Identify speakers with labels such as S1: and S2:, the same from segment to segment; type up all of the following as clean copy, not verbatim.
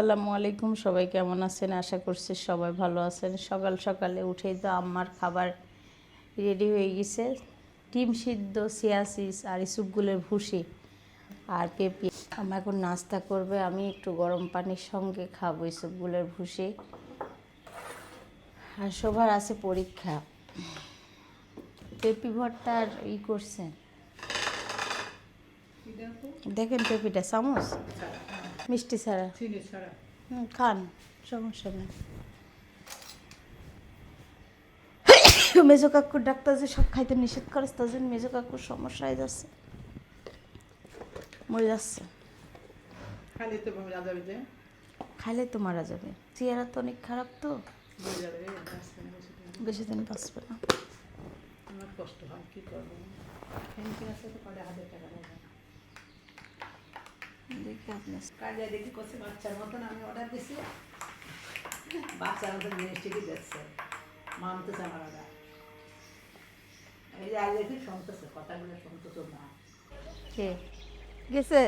S1: আসসালামু আলাইকুম, সবাই কেমন আছেন? আশা করছি সবাই ভালো আছেন। সকাল সকালে উঠেই তো আম্মার খাবার রেডি হয়ে গেছে। ডিম সিদ্ধ, সিয়াসিস আর ইসুপগুলের ভুসি আর পেঁপে। আম্মা এখন নাস্তা করবে, আমি একটু গরম পানির সঙ্গে খাবো ইসুপগুলের ভুসি। আর সবার আছে পরীক্ষা। পেঁপে ভর্তা আর করছেন, দেখেন পেঁপেটা চামচ মিষ্টি ছাড়া খান, সমস্যা নেই। মেজো কাকুর ডাক্তার যে সব খাইতে নিষেধ করে, তার জন্য মেজো কাকুর সমস্যা হয়ে যাচ্ছে, মরে যাচ্ছে। খাইলে তো মারা যাবে, চেহারা তো অনেক খারাপ, তো বেশি দিন বাঁচবে না।
S2: কষ্ট হয়, কি করবো? দেখি করছে বাচ্চার মতন, আমি অর্ডার দিছি, বাচ্চার মতন জিনিস ঠিকই দিচ্ছে, মানতেছে আমার অর্ডার। এই যে আগে দেখি শুনতেছে, কথাগুলো শুনতেছে না।
S1: কে গেছে?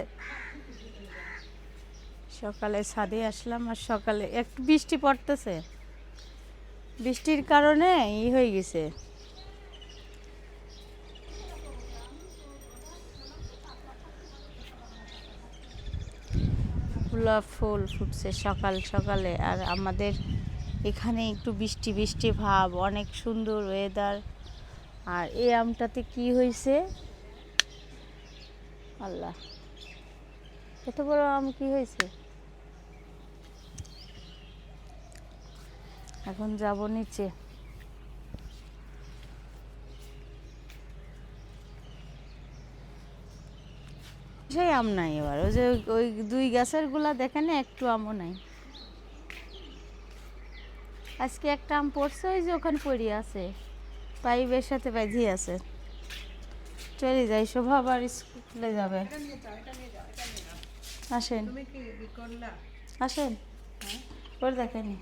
S1: সকালে ছাদে আসলাম, আর সকালে একটু বৃষ্টি পড়তেছে, বৃষ্টির কারণে হয়ে গেছে। গোলাপ ফুল ফুটছে সকাল সকালে, আর আমাদের এখানে একটু বৃষ্টি বৃষ্টি ভাব, অনেক সুন্দর ওয়েদার। আর এই আমটাতে কি হয়েছে আল্লাহ, এত বড় আম কি হয়েছে? এখন যাব নিচে। সেই আম নাই এবার, ওই যে ওই দুই গাছের গুলা দেখেন, একটু আমও নাই। আজকে একটা আম পড়ছে, ওই যে ওখানে পড়ে আছে, পাইপের সাথে বাঁধিয়ে আছে। চলে যাই, শোভা আবার স্কুলে যাবে। আসেন আসেন, ওর দেখেনি,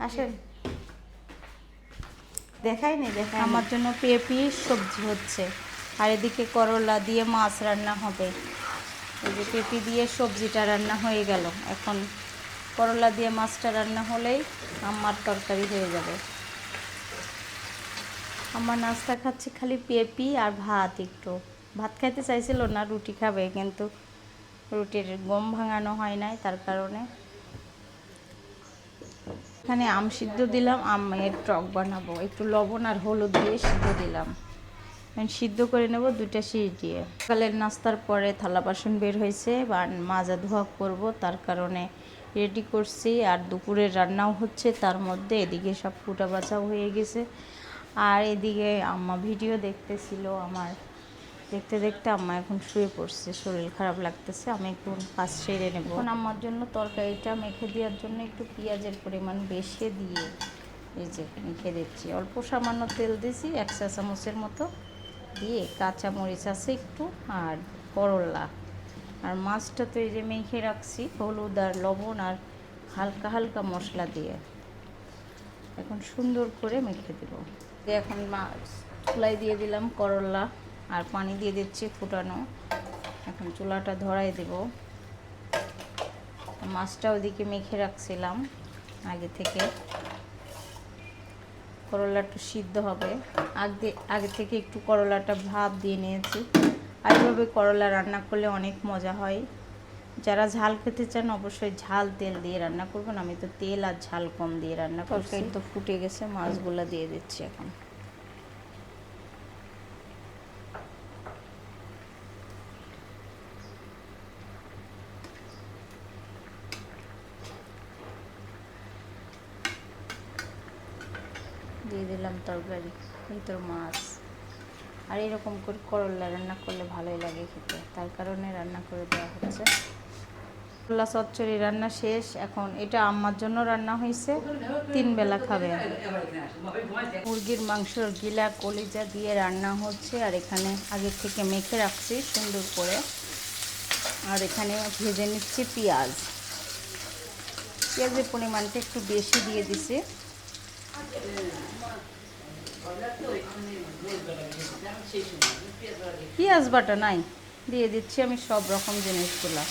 S1: আসেন। দেখাইনি, দেখাই। আমার জন্য পেঁপে সবজি হচ্ছে, আর এদিকে করলা দিয়ে মাছ রান্না হবে। এই যে পেঁপে দিয়ে সবজিটা রান্না হয়ে গেল, এখন করলা দিয়ে মাছটা রান্না হলেই আমার তরকারি হয়ে যাবে। আমার নাস্তা খাচ্ছে খালি পেঁপে আর ভাত। একটু ভাত খাইতে চাইছিল না, রুটি খাবে, কিন্তু রুটির গম ভাঙানো হয় নাই, তার কারণে এখানে আম সিদ্ধ দিলাম, আমের টক বানাবো, একটু লবণ আর হলুদ দিয়ে সিদ্ধ দিলাম। সিদ্ধ করে নেব দুইটা সিটি দিয়ে। সকালের নাস্তার পরে থালা বাসন বের হয়েছে, বা মাজা ধোয়া করব, তার কারণে রেডি করছি। আর দুপুরের রান্নাও হচ্ছে তার মধ্যে, এদিকে সব কুটা বাছাও হয়ে গেছে। আর এদিকে আম্মা ভিডিও দেখতেছিল আমার, দেখতে দেখতে আম্মা এখন শুয়ে পড়ছে, শরীর খারাপ লাগতেছে। আমি একটু কাজ সেরে নেব। এখন আম্মার জন্য তরকারিটা মেখে দেওয়ার জন্য একটু পেঁয়াজের পরিমাণ বেশি দিয়ে এই যে মেখে দিচ্ছি। অল্প সামান্য তেল দিয়েছি, 1 চা চামচের মতো দিয়ে, কাঁচা মরিচ আছে একটু, আর করলা, আর মাছটা তো এই যে মেখে রাখছি হলুদ আর লবণ আর হালকা হালকা মশলা দিয়ে, এখন সুন্দর করে মেখে দেব। এখন মাছ চুলায় দিয়ে দিলাম করলা, আর পানি দিয়ে দিচ্ছি ফুটানো। এখন চুলাটা ধরাই দেব। মাছটা ওদিকে মেখে রাখছিলাম আগে থেকে, করলা একটু সিদ্ধ হবে, আগে থেকে একটু করলাটা ভাপ দিয়ে নিয়েছি। আর এইভাবে করলা রান্না করলে অনেক মজা হয়। যারা ঝাল খেতে চান অবশ্যই ঝাল তেল দিয়ে রান্না করবেন, আমি তো তেল আর ঝাল কম দিয়ে রান্না করছি। তো ফুটে গেছে, মাছগুলো দিয়ে দিচ্ছি এখন। দিয়ে দিলাম তরকারি, ভিতর মাছ। আর এরকম করে করলা রান্না করলে ভালোই লাগে খেতে, তার কারণে রান্না করে দেওয়া হচ্ছে। করলা চচ্চড়ি রান্না শেষ। এখন এটা আম্মার জন্য রান্না হয়েছে, 3 বেলা খাবে। মুরগির মাংসর গিলা কলিজা দিয়ে রান্না হচ্ছে, আর এখানে আগে থেকে মেখে রাখছি সুন্দর করে। আর এখানে ভেজে নিচ্ছি পেঁয়াজ, পেঁয়াজের পরিমাণটা একটু বেশি দিয়ে দিছি। পেঁয়াজ বাটা নাই, দিয়ে দিচ্ছি আমি সব রকম জিনিসগুলো।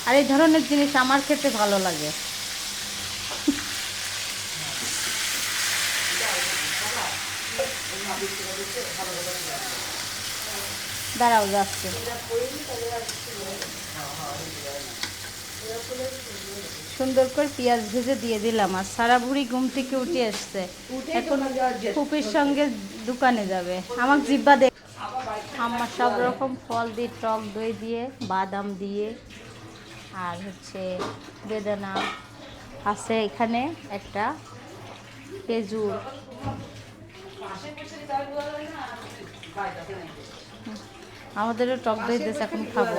S1: আর এই ধরনের জিনিস আমার খেতে ভালো লাগে। দাঁড়াও যাচ্ছে। সুন্দর করে পেঁয়াজ ভেজে দিয়ে দিলাম। আর সারা বুড়ি ঘুম থেকে উঠে আসছে, এখন ফুপির সঙ্গে দোকানে যাবে। আমার জিব্বা দেখ, আমার সব রকম ফল দিয়ে, টক দই দিয়ে, বাদাম দিয়ে, আর হচ্ছে বেদানা আছে এখানে, একটা খেজুর। আমাদেরও টক দই দিয়েছে, এখন খাবো।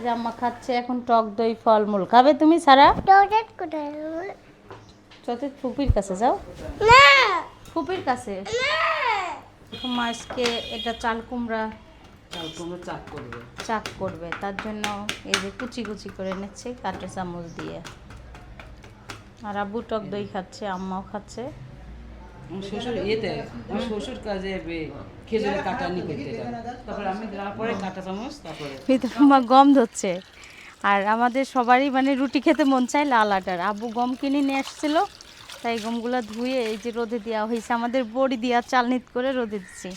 S1: জাম্মা খাচ্ছে এখন টক দই, ফলমূল খাবে। তুমি সারা চতুর্থ ফুপির কাছে যাও, ফুপির কাছে। আজকে এটা চাল কুমড়া চাক করবে, তার জন্য এই যে কুচি কুচি করে নিচ্ছে কাঁটা চামচ দিয়ে। আর আব্বু টক দই খাচ্ছে, আম্মাও খাচ্ছে।
S3: শ্বশুর আমার শ্বশুর কাজে খেজুরের কাটা নিয়ে খেতে যাবে, তারপরে আমি দেওয়ার পরে কাঁটা চামচ, তারপরে
S1: গম ধরছে। আর আমাদের সবারই মানে রুটি খেতে মন চায় লাল আটার। আব্বু গম কিনে নিয়ে আসছিল, তাই গমগুলো ধুয়ে এই যে রোদে দেওয়া হয়েছে। আমাদের বড়ি দিয়া চালনিত করে রোদে দিচ্ছি,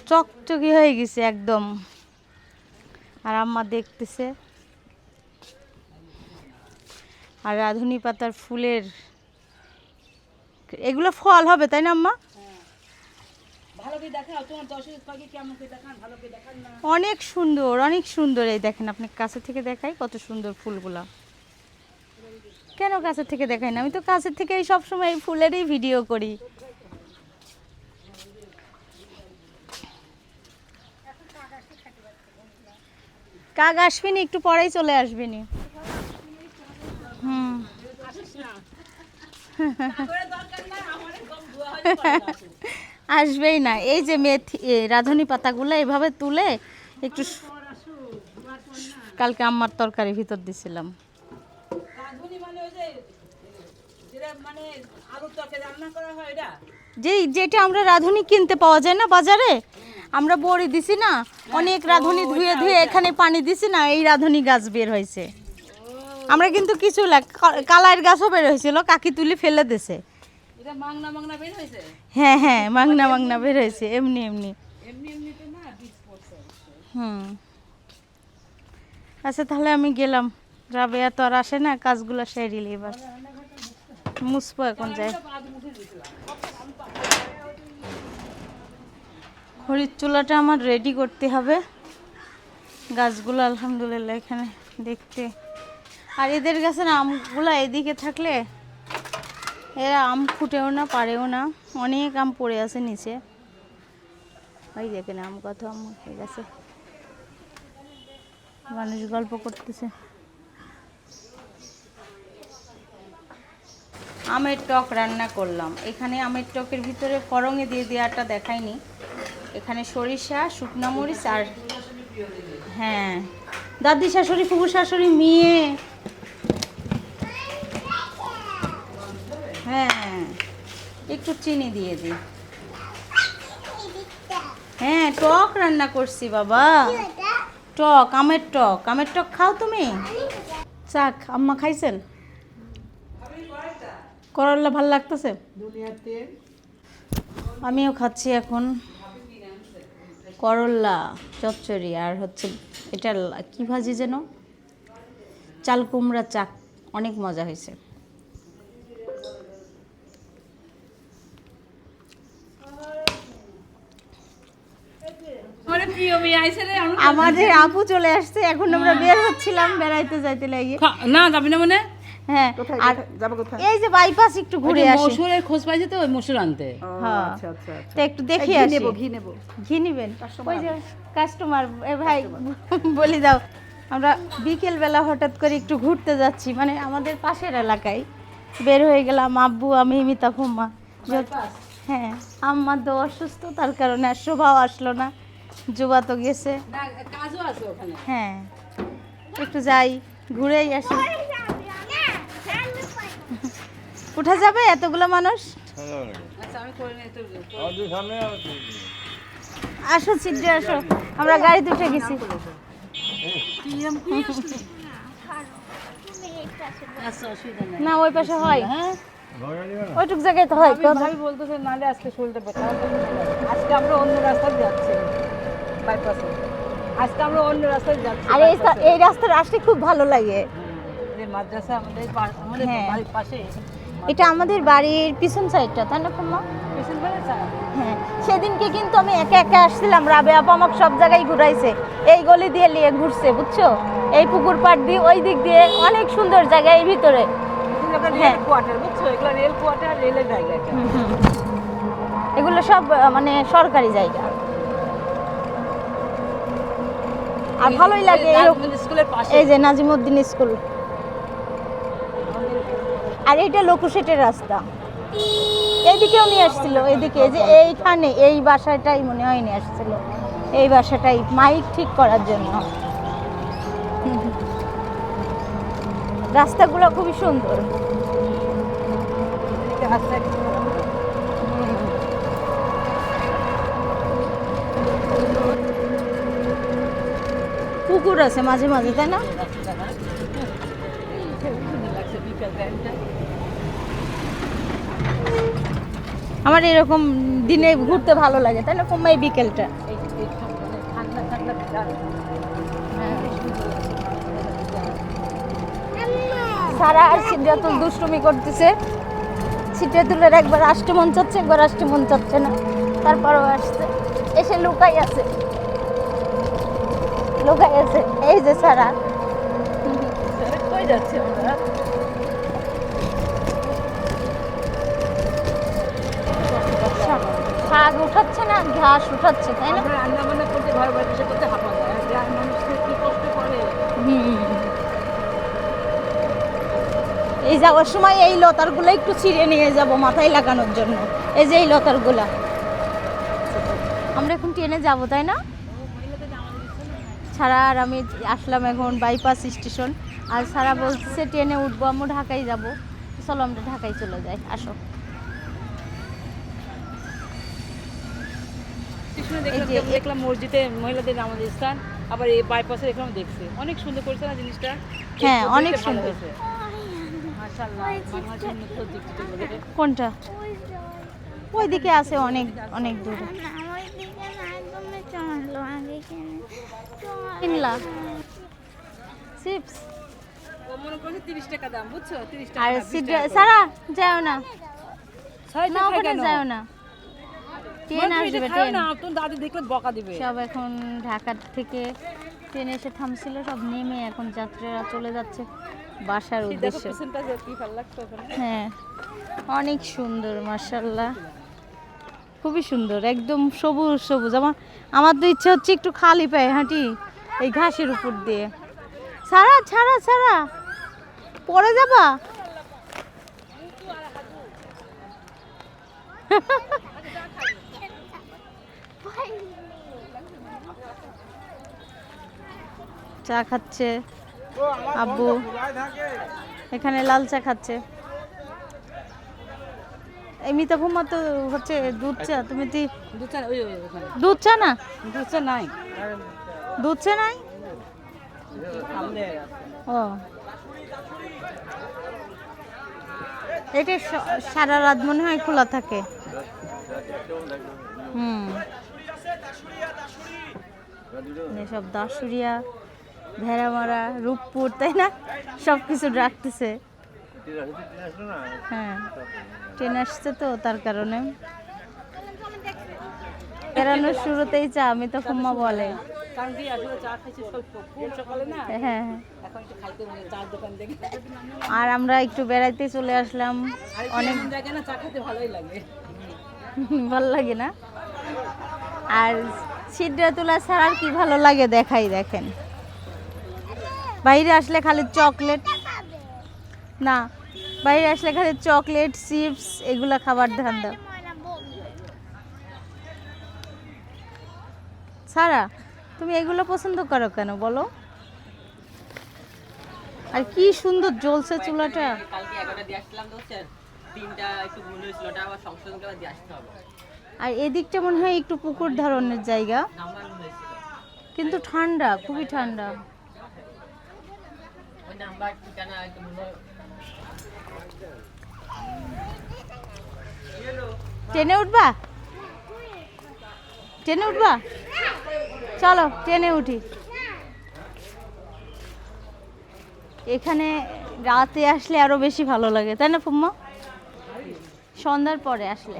S1: চকচকি হয়ে গেছে একদম। আর আম্মা দেখতেছে। আর রাঁধুনি পাতার ফুলের এগুলো ফল হবে, তাই না আম্মা? অনেক সুন্দর, অনেক সুন্দর। এই দেখেন, আপনি কাছে থেকে দেখাই কত সুন্দর ফুলগুলা। কেন কাছে থেকে দেখাই না? আমি তো কাছে থেকে সব সময় এই ফুলেরই ভিডিও করি। কাক আসবিনি, একটু পরেই চলে আসবিনি। আসবেই না। এই যে মেথি, রাঁধুনি পাতাগুলো এভাবে তুলে একটু, কালকে আম্মার তরকারি ভিতর দিছিলাম। যেটা আমরা রাঁধুনি কিনতে পাওয়া যায় না বাজারে, আমরা বড়ি দিছি না, অনেক রাঁধুনি ধুয়ে ধুয়ে এখানে পানি দিছি না, এই রাঁধুনি গাছ বের হয়েছে। আমরা কিন্তু কিছু কালার গাছও বের হয়েছিল, কাকি তুলি ফেলে দিছে। হ্যাঁ হ্যাঁ, মাংনা মাংনা বের হয়েছে, এমনি এমনি। আচ্ছা তাহলে আমি গেলাম, রাবেয়া তো আর আসে না, কাজগুলো সেরিলি এবার মুছবো এখন যাই। খড়ির চুলাটা আমার রেডি করতে হবে। গাছগুলো আলহামদুলিল্লাহ এখানে দেখতে। আর এদের গাছের আমগুলো এদিকে থাকলে এরা আম ফুটেও না, পারেও না। অনেক আম পড়ে আছে নিচে। ওই দেখেন আম কত আম হয়ে গেছে। মানুষ গল্প করতেছে। আমের টক রান্না করলাম। এখানে আমের টকের ভিতরে ফড়ঙে দিয়ে দেওয়াটা দেখায়নি। এখানে সরিষা, শুকনো মরিচ আর হ্যাঁ দাদি শাশুড়ি, ফুফু শাশুড়ি, মেয়ে, হ্যাঁ একটু চিনি দিয়ে দিই। হ্যাঁ টক রান্না করছি বাবা, টক, আমের টক। আমের টক খাও তুমি? চাক, আম্মা খাইছেন? করল্লা ভাল লাগতেছে? আমিও খাচ্ছি এখন করল্লা চচ্চড়ি। আর হচ্ছে এটা কি ভাজি যেন, চাল কুমড়া চাক, অনেক মজা হয়েছে। আমাদের আপু চলে আসছে, এখন আমরা বের হচ্ছিলাম বেড়াইতে যাইতে লাগি।
S3: না যাবি না মানে?
S1: হ্যাঁ, আর এই যে বাইপাস একটু ঘুরে আসি।
S3: মসুরের খোঁজ পাইছে তো, ওই মসুর আনতে।
S1: হ্যাঁ তো একটু দেখি আসি। ঘি নেবেন? ওই যে কাস্টমার ভাই বলি দাও। আমরা বিকেল বেলা হঠাৎ করে একটু ঘুরতে যাচ্ছি, মানে আমাদের পাশের এলাকায় বের হয়ে গেলাম। আব্বু, আমি, মিতা, ফুম্মা। হ্যাঁ, আম্মা তো অসুস্থ, তার কারণে আর শোভাও আসলো না। জুবা তো গেছে। হ্যাঁ একটু যাই, ঘুরেই আসি। উঠা যাবে এতগুলো মানুষ? আসো সিদ্ধি আসো, আমরা গাড়িতে উঠে গেছি।
S3: আচ্ছা অসুবিধা নেই।
S1: না ওই পাশে হয়,
S3: হ্যাঁ
S1: ওইটুক জায়গায় তো হয়।
S3: ভাবি বলতেছে নালে আজকে শরীরটা ব্যথা। আজকে আমরা অন্য রাস্তায় যাচ্ছি বাইপাসে। আজকে আমরা অন্য রাস্তায় যাচ্ছি।
S1: আর এই রাস্তাটা আসলে খুব ভালো লাগে।
S3: যে মাদ্রাসা আমাদের
S1: হ্যাঁ।
S3: বাড়ির পাশে।
S1: এটা আমাদের বাড়ির পিছন সাইডটা, তাই না ফুম্মা?
S3: পেছন বেলা চা।
S1: হ্যাঁ, সেদিনকে কিন্তু আমি একা একা আসছিলাম, রাবে আপা আমাকে সব জায়গায় ঘুরাইছে, এই গলি দিয়ে নিয়ে ঘুরছে বুঝছো, এই পুকুর পাড় দিয়ে ওই দিক দিয়ে অনেক সুন্দর জায়গা এই ভিতরে।
S3: রেল কোয়ার্টার বুঝছো, এগুলো রেল কোয়ার্টার, রেলের জায়গা এটা।
S1: এগুলো সব মানে সরকারি জায়গা। আর ভালোই লাগে
S3: স্কুলের পাশে।
S1: এই যে নাজিমউদ্দিন স্কুল, আর এইটা লোকুশেটের রাস্তা। এইদিকেও নিয়ে আসছিল, এইদিকে যে এইখানে এই বাসাটাই মনে হয় নিয়ে আসছিল, এই বাসাটাই মাইক ঠিক করার জন্য। রাস্তাগুলো খুবই সুন্দর। পুকুর আছে মাঝে মাঝে, তাই না? আমার এরকম দিনে ঘুরতে ভালো লাগে, তাই না কুম্মা? এই বিকেলটা
S3: ঠান্ডা ঠান্ডা
S1: সারা আর সিদ্ধাতুল দুষ্টুমি করতেছে। সিদ্ধাতুলের একবার আসতে মন চাচ্ছে, একবার আসতে মন চাচ্ছে না, তারপরও আসছে, এসে লুকাই আছে, লুকাই আছে। এই যে সারা
S3: কই যাচ্ছে আমরা?
S1: শাক উঠাচ্ছে না, ঘাস উঠাচ্ছে, তাই না?
S3: আমরা রান্না বান্না করতে ঘর বাড়ি বসে করতে হাঁপা যায়, আর গ্রামের মানুষ কি কষ্ট করে।
S1: এই যাওয়ার সময় এই লতারগুলো একটু ছিঁড়ে নিয়ে যাব মাথায় লাগানোর জন্য। এই যে এই লতারগুলা, আমরা এখন ট্রেনে যাব, তাই না? সারা আর আমি আসলাম এখন বাইপাস স্টেশন, আর সারা বলতেছে ট্রেনে উঠবো, আমরা ঢাকায় যাব। চলো আমরা ঢাকায় চলে যাই, আসো।
S3: দেখলাম মসজিদে মহিলাদের নামাজ স্থান, আবার এই বাইপাসে দেখলাম, দেখছি অনেক সুন্দর করেছে না জিনিসটা।
S1: হ্যাঁ, অনেক সুন্দর।
S3: মাশাআল্লাহ, মানুষ উন্নত দিকটা বলে।
S1: কোনটা? ওইদিকে আছে অনেক অনেক দূরে। কিনলা চিপস
S3: মনে করছে 30 টাকা দাম, বুঝছো? 30
S1: আর
S3: টাকা।
S1: সারা যাও না,
S3: ছয়
S1: না
S3: টাকা
S1: ওখানে
S3: কেন?
S1: যাও না, ট্রেন আসবে, ট্রেন।
S3: না, তোর দাদি দেখলে বকা দিবে।
S1: সব এখন ঢাকা থেকে ট্রেন এসে থামছিল, সব নেমে এখন যাত্রীরা চলে যাচ্ছে বাসার
S3: দেখো
S1: উদ্দেশ্যে।
S3: পিছনটা যে কি ভালো লাগছে ওখানে।
S1: হ্যাঁ, অনেক সুন্দর মাশাআল্লাহ, খুবই সুন্দর, একদম সবুজ সবুজ। আমার তো ইচ্ছে হচ্ছে একটু খালি পায়ে হাঁটি এই ঘাসের উপর দিয়ে। ছাড়া ছাড়া ছাড়া, পড়ে যাবা। চা খাচ্ছে আব্বু, এখানে লাল চা খাচ্ছে। এমনিতে ঘুমা তো হচ্ছে দুধ চা, তুমি কি
S3: দুধ চা? ওই ওখানে
S1: দুধ চা না?
S3: দুধ চা নাই।
S1: দুধ চা নাই? ও, এটা সারা রাত মনে হয় খোলা থাকে। সব দাসুরিয়া, ভেড়ামারা, রূপপুর, তাই না? সব কিছু রাখতেছে। হ্যাঁ, ট্রেন আসছে তো তার কারণে। বেড়ানোর শুরুতেই চা, আমি তো খুম্মা বলে।
S3: কারণ কি আসলে চা খাইছি খুব সকালে না,
S1: হ্যাঁ,
S3: এখন একটু খাইতে মনে চার দোকান দেখে।
S1: আর আমরা একটু বেড়াইতে চলে আসলাম।
S3: অনেক জায়গায় না চা খেতে ভালোই লাগে।
S1: ভালো লাগে না? আর সিদ্ধাতুল্লাহ ছাড়া আর কি ভালো লাগে দেখাই, দেখেন বাইরে আসলে খালি চকলেট, না বাইরে আসলে খালি চকলেট, চিপস, এগুলা খাবার ধান্দা। সারা, তুমি এগুলো পছন্দ করো কেন বলো? আর কি সুন্দর জ্বলছে চুলাটা।
S4: কালকে 11টা দিয়ে আসলাম, 3টা একটু ভুল হয়েছিল, ওটা আবার সংশোধন করে দিয়ে আসতে হবে।
S1: আর এদিকটা মনে হয় একটু পুকুর ধরনের জায়গা, কিন্তু ঠান্ডা, খুবই ঠান্ডা। ট্রেনে উঠবা? ট্রেনে উঠবা? চলো ট্রেনে উঠি। এখানে রাতে আসলে আরো বেশি ভালো লাগে, তাই না ফুম্মা? সন্ধ্যার পরে আসলে।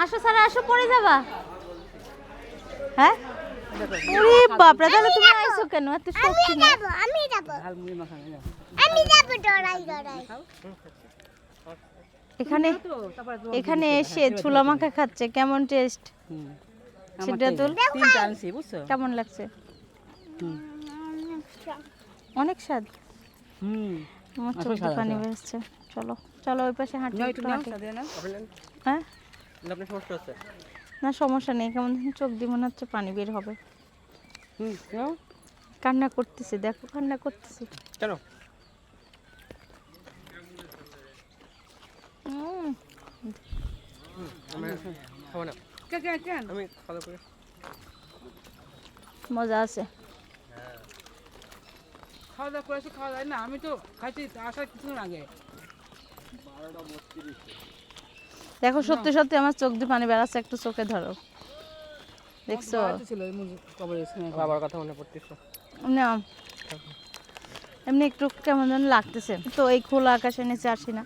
S1: আসো স্যার, আসো, পরে যাবা। হ্যাঁ, ওরে বাপরে, তাহলে তুমি আইছো কেন? এত শক্তি না। এখানে এখানে এসে ছোলা মাখা খাচ্ছে, কেমন টেস্ট? সিদ্ধাতুল, কেমন লাগছে? অনেক স্বাদ। আমার চোখে পানি বেরোচ্ছে। চলো চলো, ওই পাশে হাঁটি। হ্যাঁ, না সমস্যা নেই, কেমন চোখ দিয়ে মনে হচ্ছে পানি বের হবে। কান্না করতেছি, দেখো কান্না করতেছি।
S4: চলো আমি খাওয়া করে
S1: মজা আছে।
S3: খাওয়া দাওয়া করেছি, খাওয়া যায় না, আমি তো খাইছি আসার কিছুক্ষণ আগে।
S1: দেখো সত্যি সত্যি আমার চোখ দিয়ে পানি বেরাচ্ছে, একটু চোখে ধরো, দেখছো?
S4: বাবার কথা মনে পড়তেছে।
S1: না এমনি একটু কেমন যেন লাগতেছে। তো এই খোলা আকাশের নিচে আসি না,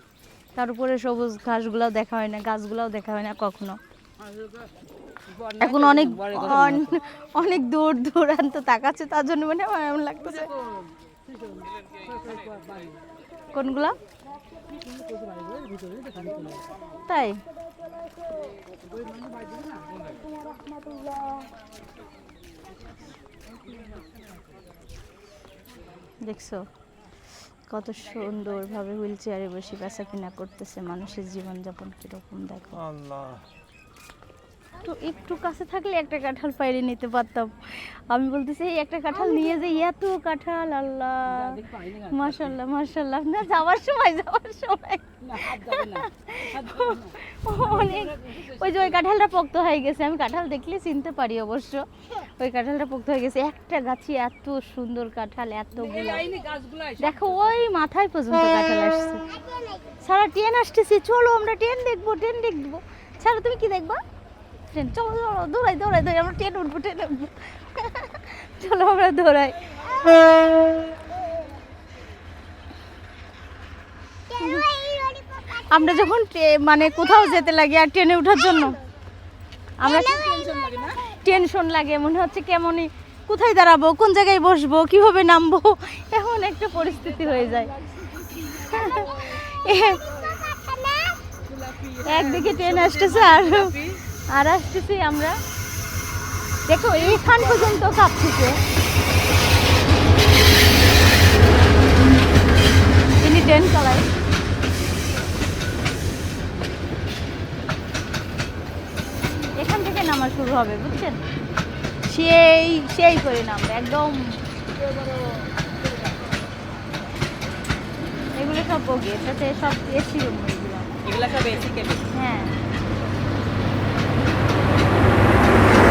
S1: তার উপরে সবুজ ঘাসগুলাও দেখা হয় না, গাছগুলাও দেখা হয় না কখনো। এখন অনেক অনেক দূর দূরান্ত তাকাচ্ছে, তার জন্য মানে আমার এমন লাগতেছে। কোনগুলা? তাই দেখছো কত সুন্দরভাবে হুইল চেয়ারে বসে বেচা কিনা করতেছে, মানুষের জীবনযাপন কিরকম দেখো। তো একটু কাছে থাকলে একটা কাঁঠাল পাইরে নিতে পারতাম। আমি বলতেছি এই একটা কাঁঠাল নিয়ে যে, এত কাঁঠাল, আল্লাহ মাশাআল্লাহ মাশাআল্লাহ। না যাওয়ার সময় অনেক, ওই যে ওই কাঁঠালটা পোক্ত হয়ে গেছে, আমি কাঁঠাল দেখলে চিনতে পারি অবশ্য। ওই কাঁঠালটা পোক্ত হয়ে গেছে, একটা গাছে এত সুন্দর কাঁঠাল, এতগুলো দেখো, ওই মাথায় পর্যন্ত কাঁঠাল আসছে। সারা ট্রেন আসতেছে, চলো আমরা ট্রেন দেখবো, ট্রেন দেখবো। ছাড়া তুমি কি দেখবা? ট্রেন, চলো চলো, দৌড়াই দৌড়াই দৌড়াই, আমরা ট্রেন উঠবো, ট্রেন উঠবো। চলো আমরা দৌড়াই। আমরা যখন মানে কোথাও যেতে লাগে আর ট্রেনে ওঠার জন্য আমরা টেনশন লাগে, মনে হচ্ছে কেমনই, কোথায় দাঁড়াবো, কোন জায়গায় বসবো, কিভাবে নামবো, এমন একটা পরিস্থিতি হয়ে যায়। একদিকে ট্রেন আসতেছে আর আসতেছি আমরা, দেখো এইখান পর্যন্ত কাঁপতেছে। তিনি ট্রেন চালায়। এখান থেকে নামা শুরু হবে, বুঝছেন? সেই করে নামবে একদম। এগুলো সব বগি, এটাতে সব এসি রুম,
S4: এগুলা সব এসি কেবিন।
S1: হ্যাঁ,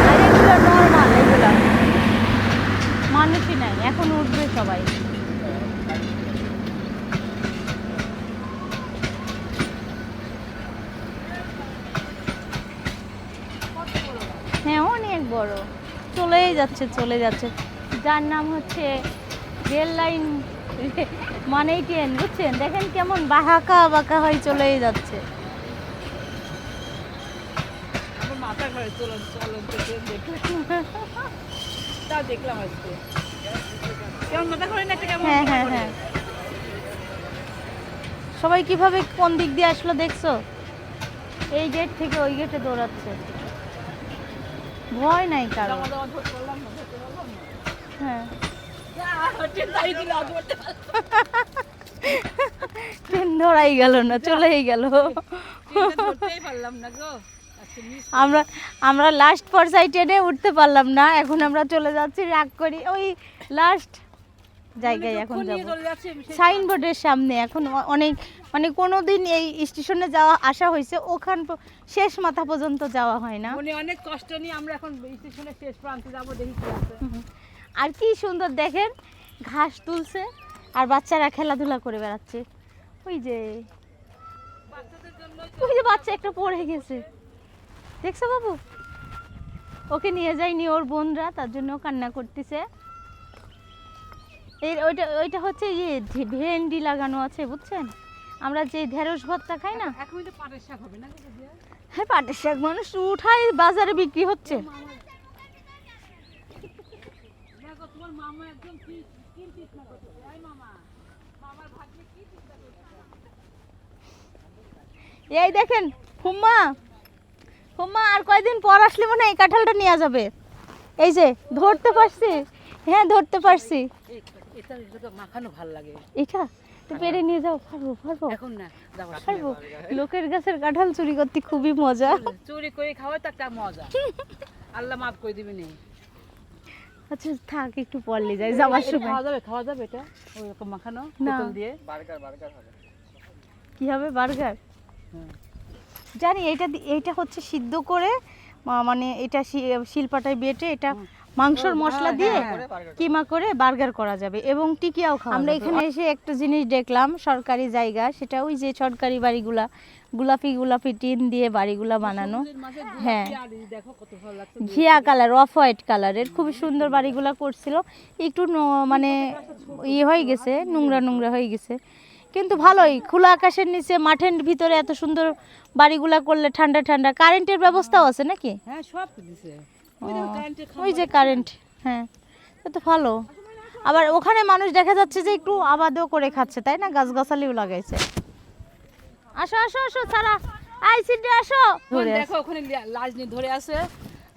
S1: আর এগুলো নর্মাল, এগুলো মানুষই নাই, এখন উঠবে সবাই। হ্যাঁ অনেক বড়, চলেই যাচ্ছে চলে যাচ্ছে। যার নাম হচ্ছে রেল লাইন, মানেই ট্রেন, বুঝছেন? দেখেন কেমন বাঁকা বাঁকা হয়ে চলেই যাচ্ছে।
S3: মাথা ঘরে চলন চলন তাও দেখলাম আজকে কেমন মাথা ঘরে না, একটা কেমন।
S1: হ্যাঁ হ্যাঁ হ্যাঁ, সবাই কিভাবে কোন দিক দিয়ে আসলো দেখছো? এই গেট থেকে ওই গেটে দৌড়াচ্ছে, ভয় নাই কারো। হ্যাঁ ট্রেন ধরাই গেল না, চলেই গেল। আমরা আমরা লাস্ট পর্যায়ে ট্রেনে উঠতে পারলাম না, এখন আমরা চলে যাচ্ছি রাগ করি ওই লাস্ট জায়গায় এখন
S3: নিয়ে
S1: যাব
S3: চলে যাচ্ছে
S1: সাইনবোর্ডের সামনে এখন অনেক মানে কোনোদিন এই স্টেশনে যাওয়া আসা হয়েছে শেষ মাথা পর্যন্ত যাওয়া হয় না।
S3: মনে অনেক কষ্ট নিয়ে আমরা এখন স্টেশনের শেষ প্রান্তে যাবো, দেখি কি আছে।
S1: আর কি সুন্দর দেখেন, ঘাস তুলছে আর বাচ্চারা খেলাধুলা করে বেড়াচ্ছে। ওই যে বাচ্চা একটা পড়ে গেছে, দেখছো বাবু? ওকে নিয়ে যায়নি ওর বোনরা, তার জন্য কান্না করতেছে। ওইটা হচ্ছে ভেন্ডি লাগানো আছে, বুঝছেন? আমরা যে ঢেঁড়স ভর্তা খাই না,
S3: এখন তো পাটের শাক হবে না?
S1: হ্যাঁ পাটের শাক মানুষ উঠায় বাজারে বিক্রি হচ্ছে।
S3: দেখো তোমার মামা একদম কি চিন্তা করছে। এই মামা, মামার ভাগ্যে কি চিন্তা করছে?
S1: এই দেখেন হুম্মা আর কয়দিন পর আসলে মনে হয় এই কাঁঠালটা নেওয়া যাবে। এই যে ধরতে পারছি, হ্যাঁ ধরতে পারছি।
S3: এটা তো মাখানো ভালো লাগে।
S1: এটা তো পেরে নিয়ে যাও, পারবো
S3: এখন না, যাবো
S1: পারবো। লোকের গাছের কাঁঠাল চুরি করতে খুবই মজা।
S3: চুরি করে খাওয়া তো একটা মজা, আল্লাহ মাফ করে দিবে নেই।
S1: আচ্ছা থাক, একটু পরলে যাই যাওয়ার সময়।
S3: খাওয়া যাবে এটা ওই রকম মাখানো
S1: না।
S3: তেঁতুল দিয়ে।
S1: কি হবে? বার্গার
S3: হুম।
S1: জানি। এইটা হচ্ছে সিদ্ধ করে মানে এটা শিলপাটায় বেটে এটা মাংসর মশলা দিয়ে কিমা করে বার্গার করা যাবে এবং টিকিয়াও খাওয়া। আমরা এখানে এসে একটা জিনিস দেখলাম, সরকারি জায়গা, সেটা ওই যে সরকারি বাড়িগুলা গোলাপি টিন দিয়ে বাড়িগুলা বানানো। হ্যাঁ,
S3: দেখো কত ভালো লাগছে।
S1: ঘিয়া কালার, অফ হোয়াইট কালারের, খুবই সুন্দর বাড়িগুলা করছিল। একটু মানে ইয়ে হয়ে গেছে, নোংরা হয়ে গেছে, কিন্তু ভালোই। খোলা আকাশের নিচে মাঠের ভিতরে এত সুন্দর বাড়িগুলা করলে ঠান্ডা ঠান্ডা। কারেন্টের ব্যবস্থাও আছে নাকি?
S3: হ্যাঁ সব দিছে।
S1: ওই যে কারেন্ট, হ্যাঁ তো ভালো। আবার ওখানে মানুষ দেখা যাচ্ছে যে একটু আবাদও করে খাচ্ছে, তাই না? গাছগাছালিও লাগাইছে। আসো আসো আসো সারা, আই সিটে আসো।
S3: দেখো ওখানে লাজ নিয়ে ধরে আছে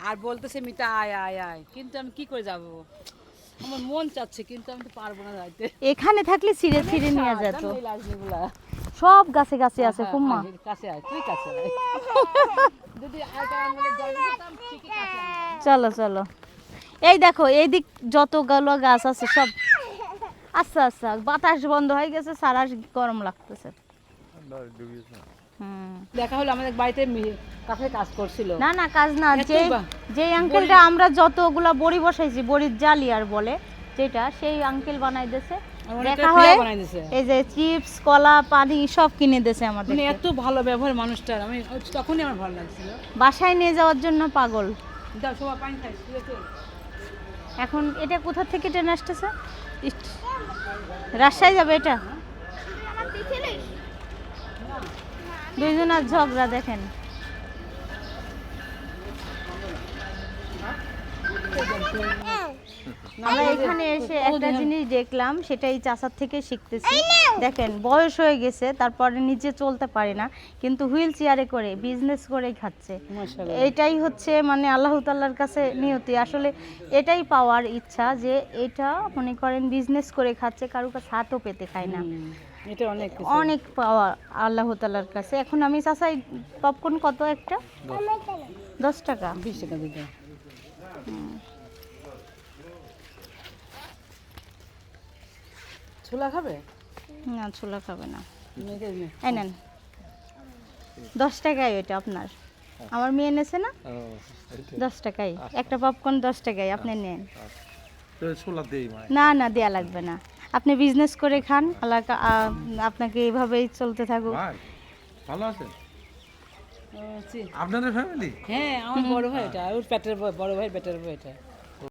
S3: আর বলতেছে মিতা আয় আয় আয়, কিন্তু আমি কি করে যাব? আমার মন চাচ্ছে কিন্তু আমি তো পারবো না যাইতে।
S1: এখানে থাকলে ছিঁড়ে নিয়ে যেত।
S3: এই লাজ নিগুলা
S1: সব গাছে গাছে আছে কুম্মা।
S3: কাছে আয়, তুই কাছে আয়। যদি আয়টা আঙুলে জল দিতাম ঠিকই কাছে আয়।
S1: চলো চলো, এই দেখো এইদিক যতগুলো গাছ আছে সব। আচ্ছা আচ্ছা, বাতাস বন্ধ হয়ে গেছে, সারা গরম লাগতেছে।
S3: দেখা হলো আমাদের বাড়িতে কাছে কাজ করছিল।
S1: না না কাজ না, যে আঙ্কেলটা আমরা যতগুলা বড়ি বসাইছি, বড়ির জালি আর বলে যেটা, সেই আঙ্কেল বানাই দিয়েছে। দেখা হয় এই যে চিপস, কলা, পানি সব কিনে দিয়েছে আমাদের।
S3: মানে এত ভালো ব্যবহার মানুষটার, আমি তখনই আমার ভালো লাগছিল।
S1: বাসায় নিয়ে যাওয়ার জন্য পাগল।
S3: দাও সবাই পানি খাই, ঠিক আছে?
S1: এখন এটা কোথা থেকে ট্রেন আসতেছে? রাজশাহী যাবে এটা? দুইজনের ঝগড়া দেখেন। আমরা এখানে এসে একটা জিনিস দেখলাম, সেটাই চাচার থেকে শিখতেছি। দেখেন বয়স হয়ে গেছে, তারপরে নিজে চলতে পারে না, কিন্তু হুইল চেয়ারে করে বিজনেস করেই খাচ্ছে। এটাই হচ্ছে মানে আল্লাহ তাআলার কাছে নিয়তি। আসলে এটাই পাওয়ার ইচ্ছা, যে এটা মনে করেন বিজনেস করে খাচ্ছে, কারো কাছে হাতও পেতে খায় না।
S3: এটা
S1: অনেক পাওয়া আল্লাহ তাআলার কাছে। এখন আমি চাচাই পপকর্ন কত একটা? 10 টাকা।
S3: 20 টাকা দিতে। ছোলা খাবে
S1: না, ছোলা খাবে না।
S3: মেয়েদের মেয়ে।
S1: এই নেন 10 টাকায় ওইটা আপনার। আমার মেয়ে এনেছে না, 10 টাকায় একটা পপকর্ন, 10 টাকায় আপনি নেন। না না দেয়া লাগবে না, আপনি বিজনেস করে খান, আল্লাহ আপনাকে এইভাবেই চলতে থাকুক।
S5: ভালো আছেন
S3: জি।
S5: আপনাদের ফ্যামিলি?
S3: হ্যাঁ আমার বড় ভাই এটা, ওর পেটের বড় ভাই পেটের বই এটা।